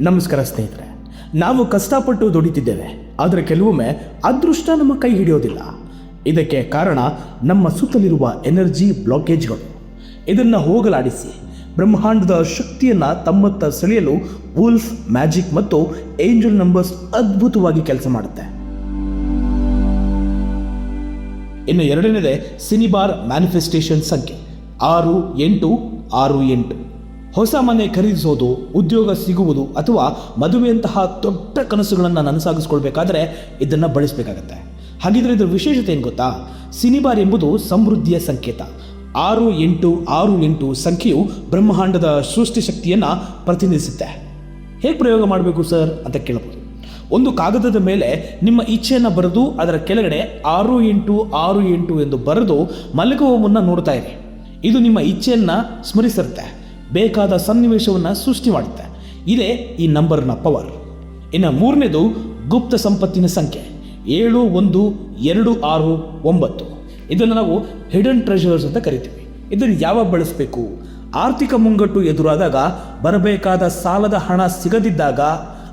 ನಮಸ್ಕಾರ ಸ್ನೇಹಿತರೆ, ನಾವು ಕಷ್ಟಪಟ್ಟು ದುಡಿತಿದ್ದೇವೆ, ಆದರೆ ಕೆಲವೊಮ್ಮೆ ಅದೃಷ್ಟ ನಮ್ಮ ಕೈ ಹಿಡಿಯೋದಿಲ್ಲ. ಇದಕ್ಕೆ ಕಾರಣ ನಮ್ಮ ಸುತ್ತಲಿರುವ ಎನರ್ಜಿ ಬ್ಲಾಕೇಜ್ಗಳು. ಇದನ್ನು ಹೋಗಲಾಡಿಸಿ ಬ್ರಹ್ಮಾಂಡದ ಶಕ್ತಿಯನ್ನು ತಮ್ಮತ್ತ ಸೆಳೆಯಲು ವುಲ್ಫ್ ಮ್ಯಾಜಿಕ್ ಮತ್ತು ಏಂಜಲ್ ನಂಬರ್ಸ್ ಅದ್ಭುತವಾಗಿ ಕೆಲಸ ಮಾಡುತ್ತೆ. ಇನ್ನು ಎರಡನೇದೇ ಸಿನಿಬಾರ್ ಮ್ಯಾನಿಫೆಸ್ಟೇಷನ್ ಸಂಖ್ಯೆ 6868. ಹೊಸ ಮನೆ ಖರೀದಿಸೋದು, ಉದ್ಯೋಗ ಸಿಗುವುದು ಅಥವಾ ಮದುವೆಯಂತಹ ದೊಡ್ಡ ಕನಸುಗಳನ್ನು ನನಸಾಗಿಸ್ಕೊಳ್ಬೇಕಾದ್ರೆ ಇದನ್ನು ಬಳಸಬೇಕಾಗತ್ತೆ. ಹಾಗಿದ್ರೆ ಇದರ ವಿಶೇಷತೆ ಏನು ಗೊತ್ತಾ? ಸಿನಿಬಾರ್ ಎಂಬುದು ಸಮೃದ್ಧಿಯ ಸಂಕೇತ. 6868 ಸಂಖ್ಯೆಯು ಬ್ರಹ್ಮಾಂಡದ ಸೃಷ್ಟಿ ಶಕ್ತಿಯನ್ನು ಪ್ರತಿನಿಧಿಸುತ್ತೆ. ಹೇಗೆ ಪ್ರಯೋಗ ಮಾಡಬೇಕು ಸರ್ ಅಂತ ಕೇಳಬಹುದು. ಒಂದು ಕಾಗದದ ಮೇಲೆ ನಿಮ್ಮ ಇಚ್ಛೆಯನ್ನು ಬರೆದು ಅದರ ಕೆಳಗಡೆ 6868 ಎಂದು ಬರೆದು ಮಲಗುವ ಮುನ್ನ ನೋಡ್ತಾ ಇರಿ. ಇದು ನಿಮ್ಮ ಇಚ್ಛೆಯನ್ನು ಸ್ಮರಿಸಿರುತ್ತೆ, ಬೇಕಾದ ಸನ್ನಿವೇಶವನ್ನು ಸೃಷ್ಟಿ ಮಾಡುತ್ತೆ. ಇದೇ ಈ ನಂಬರ್ನ ಪವರ್. ಇನ್ನು ಮೂರನೇದು ಗುಪ್ತ ಸಂಪತ್ತಿನ ಸಂಖ್ಯೆ 71269. ಇದನ್ನು ನಾವು ಹಿಡನ್ ಟ್ರೆಷರ್ಸ್ ಅಂತ ಕರಿತೀವಿ. ಇದನ್ನು ಯಾವಾಗ ಬಳಸಬೇಕು? ಆರ್ಥಿಕ ಮುಂಗಟ್ಟು ಎದುರಾದಾಗ, ಬರಬೇಕಾದ ಸಾಲದ ಹಣ ಸಿಗದಿದ್ದಾಗ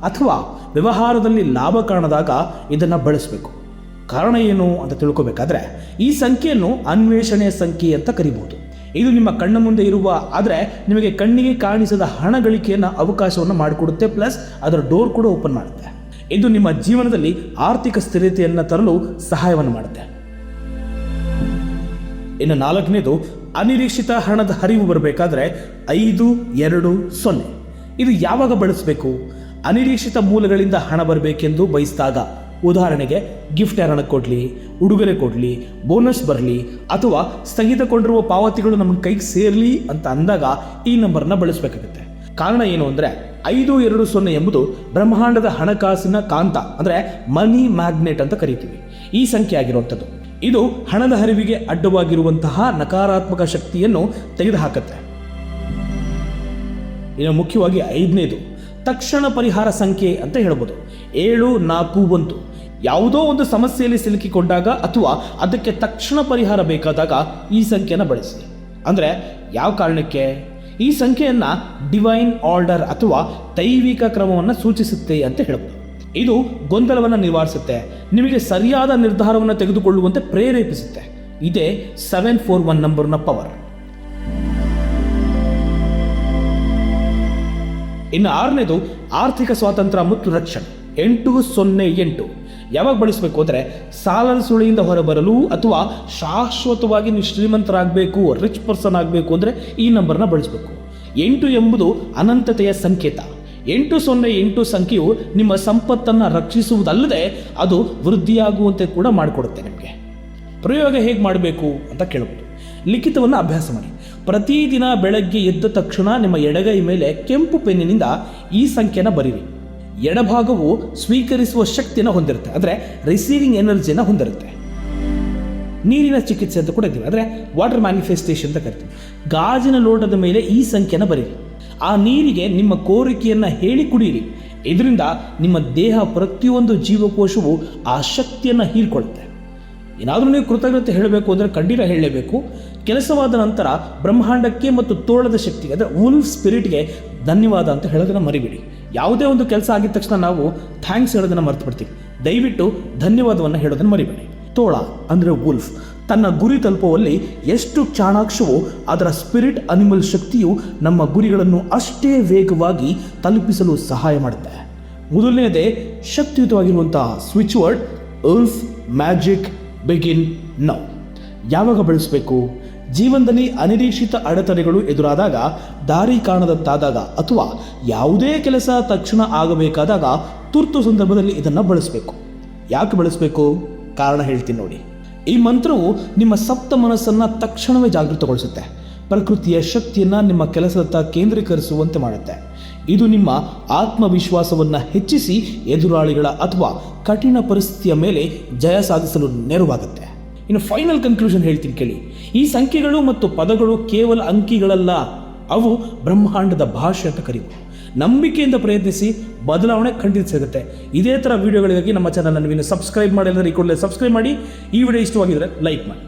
ಅಥವಾ ವ್ಯವಹಾರದಲ್ಲಿ ಲಾಭ ಕಾಣದಾಗ ಇದನ್ನು ಬಳಸಬೇಕು. ಕಾರಣ ಏನು ಅಂತ ತಿಳ್ಕೋಬೇಕಾದ್ರೆ ಈ ಸಂಖ್ಯೆಯನ್ನು ಅನ್ವೇಷಣೆಯ ಸಂಖ್ಯೆ ಅಂತ ಕರಿಬಹುದು. ಇದು ನಿಮ್ಮ ಕಣ್ಣ ಮುಂದೆ ಇರುವ, ಆದರೆ ನಿಮಗೆ ಕಣ್ಣಿಗೆ ಕಾಣಿಸದ ಹಣ ಗಳಿಕೆಯನ್ನು ಅವಕಾಶವನ್ನು ಮಾಡಿಕೊಡುತ್ತೆ. ಪ್ಲಸ್ ಅದರ ಡೋರ್ ಕೂಡ ಓಪನ್ ಮಾಡುತ್ತೆ. ಇದು ನಿಮ್ಮ ಜೀವನದಲ್ಲಿ ಆರ್ಥಿಕ ಸ್ಥಿರತೆಯನ್ನು ತರಲು ಸಹಾಯವನ್ನು ಮಾಡುತ್ತೆ. ಇನ್ನು ನಾಲ್ಕನೇದು ಅನಿರೀಕ್ಷಿತ ಹಣದ ಹರಿವು ಬರಬೇಕಾದ್ರೆ 520. ಇದು ಯಾವಾಗ ಬಳಸಬೇಕು? ಅನಿರೀಕ್ಷಿತ ಮೂಲಗಳಿಂದ ಹಣ ಬರಬೇಕೆಂದು ಬಯಸಿದಾಗ, ಉದಾಹರಣೆಗೆ ಗಿಫ್ಟ್ ಯಾರನ್ನ ಕೊಡಲಿ, ಉಡುಗೊರೆ ಕೊಡಲಿ, ಬೋನಸ್ ಬರಲಿ ಅಥವಾ ಸ್ಥಗಿತಗೊಂಡಿರುವ ಪಾವತಿಗಳು ನಮ್ಮ ಕೈಗೆ ಸೇರಲಿ ಅಂತ ಅಂದಾಗ ಈ ನಂಬರ್ನ ಬಳಸಬೇಕಾಗುತ್ತೆ. ಕಾರಣ ಏನು ಅಂದರೆ 520 ಎಂಬುದು ಬ್ರಹ್ಮಾಂಡದ ಹಣಕಾಸಿನ ಕಾಂತ, ಅಂದರೆ ಮನಿ ಮ್ಯಾಗ್ನೆಟ್ ಅಂತ ಕರಿತೀವಿ. ಈ ಸಂಖ್ಯೆ ಆಗಿರುವಂಥದ್ದು ಇದು ಹಣದ ಹರಿವಿಗೆ ಅಡ್ಡವಾಗಿರುವಂತಹ ನಕಾರಾತ್ಮಕ ಶಕ್ತಿಯನ್ನು ತೆಗೆದುಹಾಕುತ್ತೆ. ಇನ್ನು ಮುಖ್ಯವಾಗಿ ಐದನೇದು ತಕ್ಷಣ ಪರಿಹಾರ ಸಂಖ್ಯೆ ಅಂತ ಹೇಳ್ಬೋದು, 741. ಯಾವುದೋ ಒಂದು ಸಮಸ್ಯೆಯಲ್ಲಿ ಸಿಲುಕಿಕೊಂಡಾಗ ಅಥವಾ ಅದಕ್ಕೆ ತಕ್ಷಣ ಪರಿಹಾರ ಬೇಕಾದಾಗ ಈ ಸಂಖ್ಯೆಯನ್ನು ಬಳಸಿ. ಅಂದರೆ ಯಾವ ಕಾರಣಕ್ಕೆ? ಈ ಸಂಖ್ಯೆಯನ್ನು ಡಿವೈನ್ ಆರ್ಡರ್ ಅಥವಾ ದೈವಿಕ ಕ್ರಮವನ್ನು ಸೂಚಿಸುತ್ತೆ ಅಂತ ಹೇಳ್ಬೋದು. ಇದು ಗೊಂದಲವನ್ನು ನಿವಾರಿಸುತ್ತೆ, ನಿಮಗೆ ಸರಿಯಾದ ನಿರ್ಧಾರವನ್ನು ತೆಗೆದುಕೊಳ್ಳುವಂತೆ ಪ್ರೇರೇಪಿಸುತ್ತೆ. ಇದೇ 741 ನಂಬರ್ನ ಪವರ್. ಇನ್ನು ಆರನೇದು ಆರ್ಥಿಕ ಸ್ವಾತಂತ್ರ್ಯ ಮತ್ತು ರಕ್ಷಣೆ 808. ಯಾವಾಗ ಬಳಸಬೇಕು ಅಂದರೆ ಸಾಲದ ಸುಳಿಯಿಂದ ಹೊರಬರಲು ಅಥವಾ ಶಾಶ್ವತವಾಗಿ ನೀವು ಶ್ರೀಮಂತರಾಗಬೇಕು, ರಿಚ್ ಪರ್ಸನ್ ಆಗಬೇಕು ಅಂದರೆ ಈ ನಂಬರ್ನ ಬಳಸಬೇಕು. 8 ಎಂಬುದು ಅನಂತತೆಯ ಸಂಕೇತ. 808 ಸಂಖ್ಯೆಯು ನಿಮ್ಮ ಸಂಪತ್ತನ್ನು ರಕ್ಷಿಸುವುದಲ್ಲದೆ ಅದು ವೃದ್ಧಿಯಾಗುವಂತೆ ಕೂಡ ಮಾಡಿಕೊಡುತ್ತೆ. ನಿಮಗೆ ಪ್ರಯೋಗ ಹೇಗೆ ಮಾಡಬೇಕು ಅಂತ ಕೇಳಬಹುದು. ಲಿಖಿತವನ್ನು ಅಭ್ಯಾಸ ಮಾಡಿ. ಪ್ರತಿದಿನ ಬೆಳಗ್ಗೆ ಎದ್ದ ತಕ್ಷಣ ನಿಮ್ಮ ಎಡಗೈ ಮೇಲೆ ಕೆಂಪು ಪೆನ್ನಿನಿಂದ ಈ ಸಂಖ್ಯೆನ ಬರೀರಿ. ಎಡಭಾಗವು ಸ್ವೀಕರಿಸುವ ಶಕ್ತಿಯನ್ನು ಹೊಂದಿರುತ್ತೆ, ಅಂದರೆ ರಿಸೀವಿಂಗ್ ಎನರ್ಜಿಯನ್ನು ಹೊಂದಿರುತ್ತೆ. ನೀರಿನ ಚಿಕಿತ್ಸೆ ಅಂತ ಕೂಡ ಇದ್ದೀವಿ, ಅಂದರೆ ವಾಟರ್ ಮ್ಯಾನಿಫೆಸ್ಟೇಷನ್ ಅಂತ ಕರಿತೀವಿ. ಗಾಜಿನ ಲೋಟದ ಮೇಲೆ ಈ ಸಂಖ್ಯೆನ ಬರೀರಿ. ಆ ನೀರಿಗೆ ನಿಮ್ಮ ಕೋರಿಕೆಯನ್ನು ಹೇಳಿ ಕುಡಿಯಿರಿ. ಇದರಿಂದ ನಿಮ್ಮ ದೇಹ ಪ್ರತಿಯೊಂದು ಜೀವಕೋಶವು ಆ ಶಕ್ತಿಯನ್ನು ಹೀರಿಕೊಳ್ಳುತ್ತೆ. ಏನಾದರೂ ನೀವು ಕೃತಜ್ಞತೆ ಹೇಳಬೇಕು ಅಂದರೆ ಖಂಡಿತ ಹೇಳಲೇಬೇಕು. ಕೆಲಸವಾದ ನಂತರ ಬ್ರಹ್ಮಾಂಡಕ್ಕೆ ಮತ್ತು ತೋಳದ ಶಕ್ತಿಗೆ, ಅಂದರೆ ವುಲ್ಫ್ ಸ್ಪಿರಿಟ್ಗೆ ಧನ್ಯವಾದ ಅಂತ ಹೇಳೋದನ್ನು ಮರಿಬಿಡಿ. ಯಾವುದೇ ಒಂದು ಕೆಲಸ ಆಗಿದ ತಕ್ಷಣ ನಾವು ಥ್ಯಾಂಕ್ಸ್ ಹೇಳೋದನ್ನು ಮರೆತು ಬಿಡ್ತೀವಿ. ದಯವಿಟ್ಟು ಧನ್ಯವಾದವನ್ನು ಹೇಳೋದನ್ನು ಮರಿಬೇಡಿ. ತೋಳ ಅಂದರೆ ವುಲ್ಫ್ ತನ್ನ ಗುರಿ ತಲುಪುವಲ್ಲಿ ಎಷ್ಟು ಚಾಣಾಕ್ಷವೋ ಅದರ ಸ್ಪಿರಿಟ್ ಅನಿಮಲ್ ಶಕ್ತಿಯು ನಮ್ಮ ಗುರಿಗಳನ್ನು ಅಷ್ಟೇ ವೇಗವಾಗಿ ತಲುಪಿಸಲು ಸಹಾಯ ಮಾಡುತ್ತೆ. ಮೊದಲನೇದೇ ಶಕ್ತಿಯುತವಾಗಿರುವಂತಹ switch word wolf magic begin now. ಯಾವಾಗ ಬಳಸಬೇಕು? ಜೀವನದಲ್ಲಿ ಅನಿರೀಕ್ಷಿತ ಅಡೆತಡೆಗಳು ಎದುರಾದಾಗ, ದಾರಿ ಕಾಣದಂತಾದಾಗ ಅಥವಾ ಯಾವುದೇ ಕೆಲಸ ತಕ್ಷಣ ಆಗಬೇಕಾದಾಗ, ತುರ್ತು ಸಂದರ್ಭದಲ್ಲಿ ಇದನ್ನು ಬಳಸಬೇಕು. ಯಾಕೆ ಬಳಸಬೇಕು? ಕಾರಣ ಹೇಳ್ತೀನಿ ನೋಡಿ. ಈ ಮಂತ್ರವು ನಿಮ್ಮ ಸಪ್ತ ಮನಸ್ಸನ್ನು ತಕ್ಷಣವೇ ಜಾಗೃತಗೊಳಿಸುತ್ತೆ. ಪ್ರಕೃತಿಯ ಶಕ್ತಿಯನ್ನು ನಿಮ್ಮ ಕೆಲಸದತ್ತ ಕೇಂದ್ರೀಕರಿಸುವಂತೆ ಮಾಡುತ್ತೆ. ಇದು ನಿಮ್ಮ ಆತ್ಮವಿಶ್ವಾಸವನ್ನು ಹೆಚ್ಚಿಸಿ ಎದುರಾಳಿಗಳ ಅಥವಾ ಕಠಿಣ ಪರಿಸ್ಥಿತಿಯ ಮೇಲೆ ಜಯ ಸಾಧಿಸಲು ನೆರವಾಗುತ್ತೆ. ಇನ್ನು ಫೈನಲ್ ಕನ್ಕ್ಲೂಷನ್ ಹೇಳ್ತೀನಿ ಕೇಳಿ. ಈ ಸಂಖ್ಯೆಗಳು ಮತ್ತು ಪದಗಳು ಕೇವಲ ಅಂಕಿಗಳಲ್ಲ, ಅವು ಬ್ರಹ್ಮಾಂಡದ ಭಾಷೆ ಅಂತ ಕರೀಬೋದು. ನಂಬಿಕೆಯಿಂದ ಪ್ರಯತ್ನಿಸಿ, ಬದಲಾವಣೆ ಖಂಡಿತ ಸಿಗುತ್ತೆ. ಇದೇ ಥರ ವಿಡಿಯೋಗಳಿಗಾಗಿ ನಮ್ಮ ಚಾನಲ್ ನೀವು ಸಬ್ಸ್ಕ್ರೈಬ್ ಮಾಡಿದರೆ ಈ ಕೂಡಲೇ ಸಬ್ಸ್ಕ್ರೈಬ್ ಮಾಡಿ. ಈ ವಿಡಿಯೋ ಇಷ್ಟವಾಗಿದ್ದರೆ ಲೈಕ್ ಮಾಡಿ.